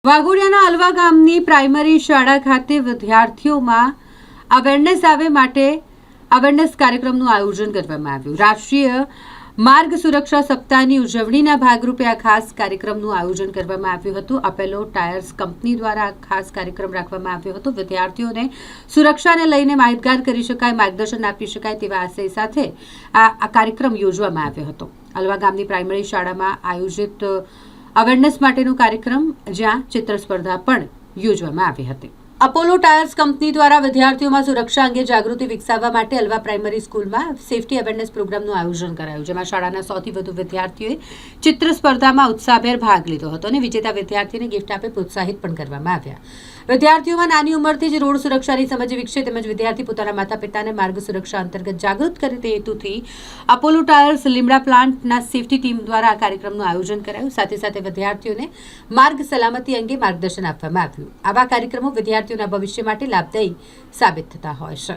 વાઘોડિયાના અલવા ગામની પ્રાઇમરી શાળા ખાતે વિદ્યાર્થીઓમાં અવેરનેસ આવે માટે અવેરનેસ કાર્યક્રમનું આયોજન કરવામાં આવ્યું। રાષ્ટ્રીય માર્ગ સુરક્ષા સપ્તાહની ઉજવણીના ભાગરૂપે આ ખાસ કાર્યક્રમનું આયોજન કરવામાં આવ્યું હતું। અપોલો ટાયર્સ કંપની દ્વારા આ ખાસ કાર્યક્રમ રાખવામાં આવ્યો હતો। વિદ્યાર્થીઓને સુરક્ષાને લઈને માહિતગાર કરી શકાય, માર્ગદર્શન આપી શકાય તેવા આશય સાથે આ કાર્યક્રમ યોજવામાં આવ્યો હતો। અલવા ગામની પ્રાઇમરી શાળામાં આયોજિત અવેરનેસ માટેનો કાર્યક્રમ જ્યાં ચિત્ર સ્પર્ધા પણ યોજવામાં આવી હતી। અપોલો ટાયર્સ કંપની દ્વારા વિદ્યાર્થીઓમાં સુરક્ષા અંગે જાગૃતિ વિકસાવવા માટે અલવા પ્રાઇમરી સ્કૂલમાં સેફટી અવેરનેસ પ્રોગ્રામનું આયોજન કરાયું, જેમાં શાળાના 100થી વધુ વિદ્યાર્થીઓએ ચિત્ર સ્પર્ધામાં ઉત્સાહભેર ભાગ લીધો હતો અને વિજેતા વિદ્યાર્થીને ગિફ્ટ આપી પ્રોત્સાહિત પણ કરવામાં આવ્યા। વિદ્યાર્થીઓમાં નાની ઉંમરથી જ રોડ સુરક્ષાની સમજ વિકસે તેમજ વિદ્યાર્થી પોતાના માતા પિતાને માર્ગ સુરક્ષા અંતર્ગત જાગૃત કરે તે હેતુથી અપોલો ટાયર્સ લીમડા પ્લાન્ટના સેફટી ટીમ દ્વારા આ કાર્યક્રમનું આયોજન કરાયું। સાથે સાથે વિદ્યાર્થીઓને માર્ગ સલામતી અંગે માર્ગદર્શન આપવામાં આવ્યું। આવા કાર્યક્રમો વિદ્યાર્થીઓના ભવિષ્ય માટે લાભદાયી સાબિત થતા હોય છે।